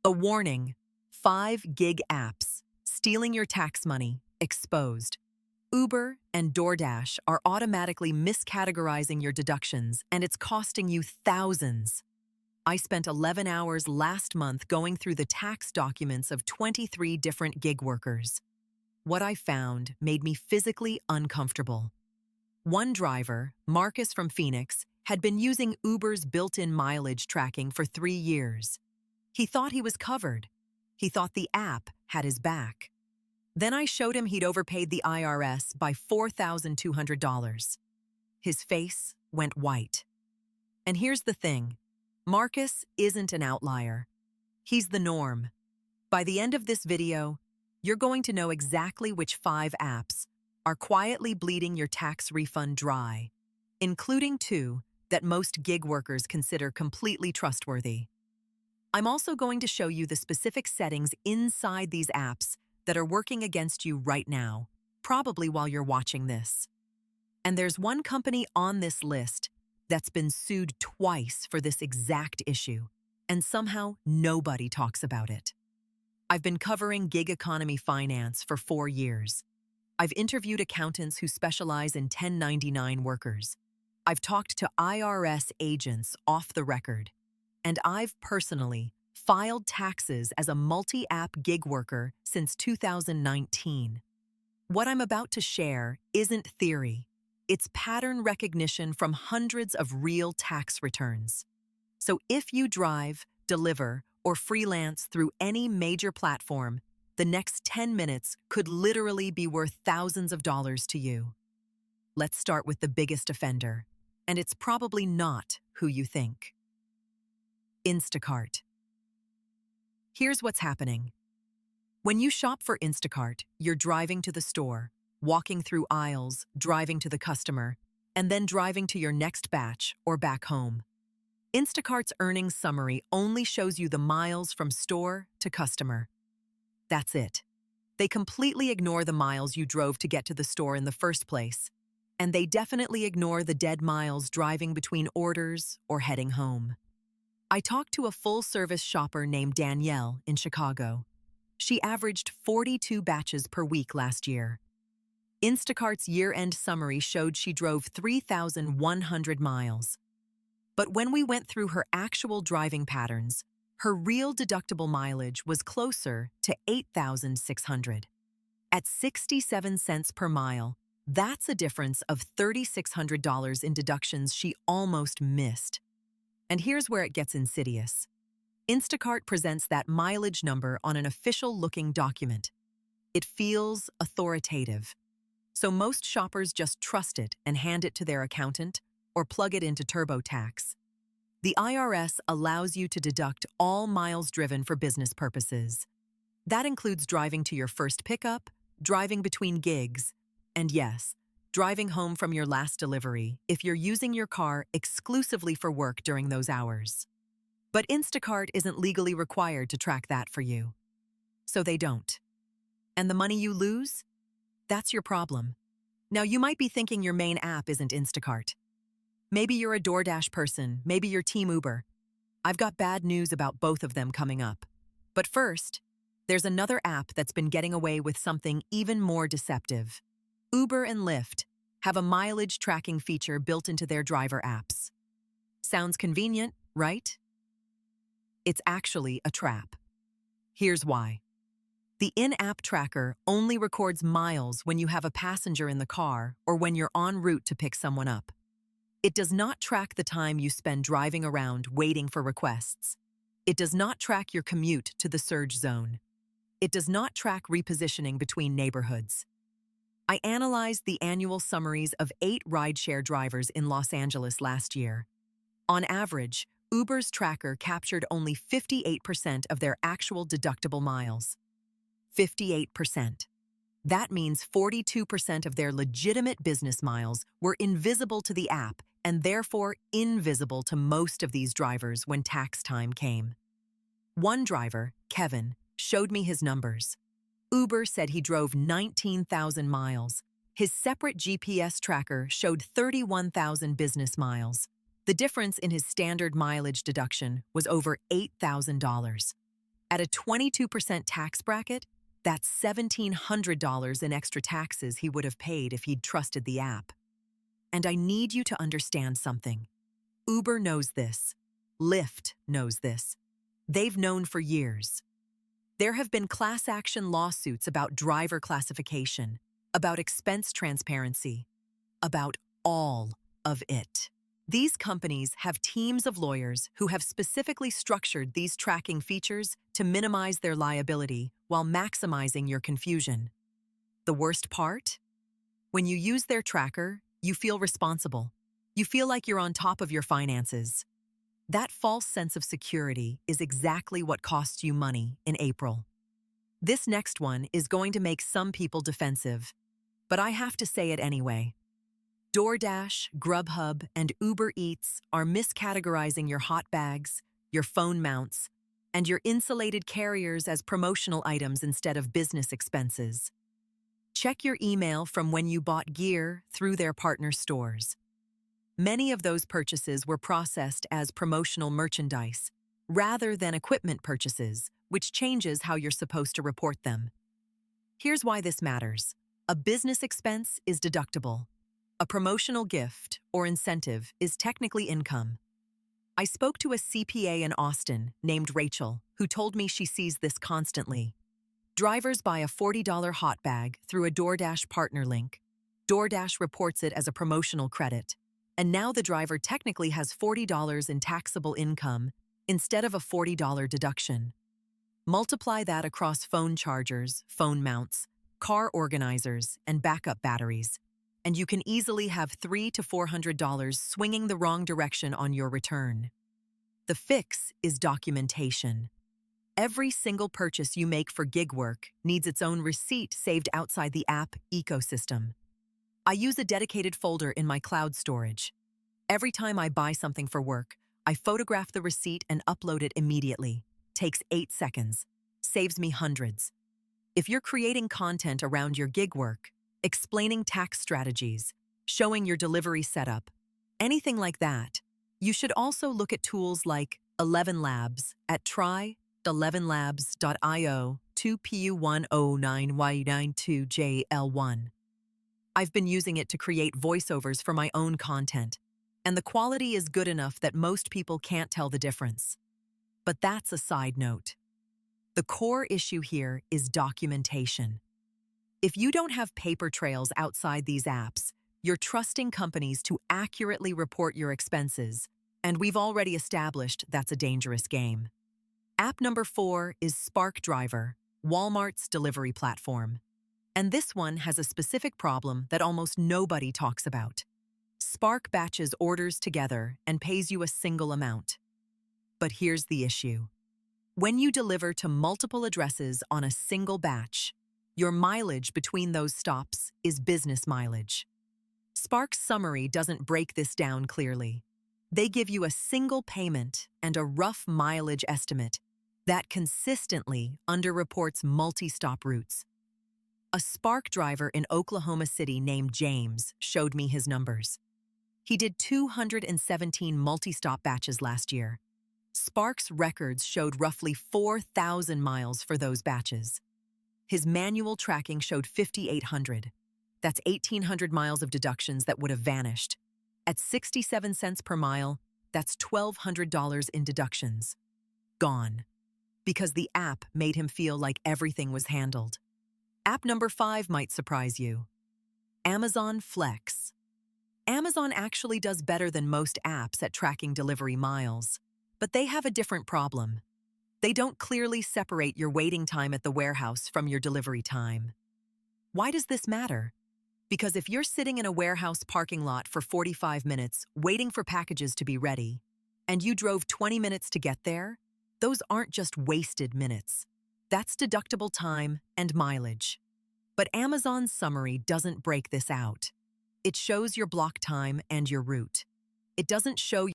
A warning: 5 gig apps stealing your tax money exposed. Uber and DoorDash are automatically miscategorizing your deductions, and it's costing you thousands. I spent 11 hours last month going through the tax documents of 23 different gig workers. What I found made me physically uncomfortable. One driver, Marcus from Phoenix, had been using Uber's built-in mileage tracking for 3 years. He thought he was covered. He thought the app had his back. Then I showed him he'd overpaid the IRS by $4,200. His face went white. And here's the thing: Marcus isn't an outlier. He's the norm. By the end of this video, you're going to know exactly which 5 apps are quietly bleeding your tax refund dry, including 2 that most gig workers consider completely trustworthy. I'm also going to show you the specific settings inside these apps that are working against you right now, probably while you're watching this. And there's one company on this list that's been sued twice for this exact issue, and somehow nobody talks about it. I've been covering gig economy finance for 4 years. I've interviewed accountants who specialize in 1099 workers. I've talked to IRS agents off the record. And I've personally filed taxes as a multi-app gig worker since 2019. What I'm about to share isn't theory. It's pattern recognition from hundreds of real tax returns. So if you drive, deliver, or freelance through any major platform, the next 10 minutes could literally be worth thousands of dollars to you. Let's start with the biggest offender, and it's probably not who you think. Instacart. Here's what's happening. When you shop for Instacart, you're driving to the store, walking through aisles, driving to the customer, and then driving to your next batch or back home. Instacart's earnings summary only shows you the miles from store to customer. That's it. They completely ignore the miles you drove to get to the store in the first place, and they definitely ignore the dead miles driving between orders or heading home. I talked to a full-service shopper named Danielle in Chicago. She averaged 42 batches per week last year. Instacart's year-end summary showed she drove 3,100 miles. But when we went through her actual driving patterns, her real deductible mileage was closer to 8,600. At 67 cents per mile, that's a difference of $3,600 in deductions she almost missed. And here's where it gets insidious. Instacart presents that mileage number on an official-looking document. It feels authoritative. So most shoppers just trust it and hand it to their accountant or plug it into TurboTax. The IRS allows you to deduct all miles driven for business purposes. That includes driving to your first pickup, driving between gigs, and yes, driving home from your last delivery if you're using your car exclusively for work during those hours. But Instacart isn't legally required to track that for you. So they don't. And the money you lose? That's your problem. Now, you might be thinking your main app isn't Instacart. Maybe you're a DoorDash person, maybe you're Team Uber. I've got bad news about both of them coming up. But first, there's another app that's been getting away with something even more deceptive. Uber and Lyft have a mileage tracking feature built into their driver apps. Sounds convenient, right? It's actually a trap. Here's why. The in-app tracker only records miles when you have a passenger in the car or when you're en route to pick someone up. It does not track the time you spend driving around waiting for requests. It does not track your commute to the surge zone. It does not track repositioning between neighborhoods. I analyzed the annual summaries of 8 rideshare drivers in Los Angeles last year. On average, Uber's tracker captured only 58% of their actual deductible miles. 58%. That means 42% of their legitimate business miles were invisible to the app and therefore invisible to most of these drivers when tax time came. One driver, Kevin, showed me his numbers. Uber said he drove 19,000 miles. His separate GPS tracker showed 31,000 business miles. The difference in his standard mileage deduction was over $8,000. At a 22% tax bracket, that's $1,700 in extra taxes he would have paid if he'd trusted the app. And I need you to understand something. Uber knows this. Lyft knows this. They've known for years. There have been class action lawsuits about driver classification, about expense transparency, about all of it. These companies have teams of lawyers who have specifically structured these tracking features to minimize their liability while maximizing your confusion. The worst part? When you use their tracker, you feel responsible. You feel like you're on top of your finances. That false sense of security is exactly what costs you money in April. This next one is going to make some people defensive, but I have to say it anyway. DoorDash, Grubhub, and Uber Eats are miscategorizing your hot bags, your phone mounts, and your insulated carriers as promotional items instead of business expenses. Check your email from when you bought gear through their partner stores. Many of those purchases were processed as promotional merchandise, rather than equipment purchases, which changes how you're supposed to report them. Here's why this matters. A business expense is deductible. A promotional gift or incentive is technically income. I spoke to a CPA in Austin named Rachel, who told me she sees this constantly. Drivers buy a $40 hot bag through a DoorDash partner link. DoorDash reports it as a promotional credit, and now the driver technically has $40 in taxable income instead of a $40 deduction. Multiply that across phone chargers, phone mounts, car organizers, and backup batteries, and you can easily have $300 to $400 swinging the wrong direction on your return. The fix is documentation. Every single purchase you make for gig work needs its own receipt saved outside the app ecosystem. I use a dedicated folder in my cloud storage. Every time I buy something for work, I photograph the receipt and upload it immediately. Takes 8 seconds. Saves me hundreds. If you're creating content around your gig work, explaining tax strategies, showing your delivery setup, anything like that, you should also look at tools like 11 Labs at try11labs.io 2PU109Y92JL1. I've been using it to create voiceovers for my own content, and the quality is good enough that most people can't tell the difference. But that's a side note. The core issue here is documentation. If you don't have paper trails outside these apps, you're trusting companies to accurately report your expenses, and we've already established that's a dangerous game. App number 4 is Spark Driver, Walmart's delivery platform. And this one has a specific problem that almost nobody talks about. Spark batches orders together and pays you a single amount. But here's the issue. When you deliver to multiple addresses on a single batch, your mileage between those stops is business mileage. Spark's summary doesn't break this down clearly. They give you a single payment and a rough mileage estimate that consistently underreports multi-stop routes. A Spark driver in Oklahoma City named James showed me his numbers. He did 217 multi-stop batches last year. Spark's records showed roughly 4,000 miles for those batches. His manual tracking showed 5,800. That's 1,800 miles of deductions that would have vanished. At 67 cents per mile, that's $1,200 in deductions. Gone. Because the app made him feel like everything was handled. App number 5 might surprise you. Amazon Flex. Amazon actually does better than most apps at tracking delivery miles, but they have a different problem. They don't clearly separate your waiting time at the warehouse from your delivery time. Why does this matter? Because if you're sitting in a warehouse parking lot for 45 minutes waiting for packages to be ready, and you drove 20 minutes to get there, those aren't just wasted minutes. That's deductible time and mileage. But Amazon's summary doesn't break this out. It shows your block time and your route. It doesn't show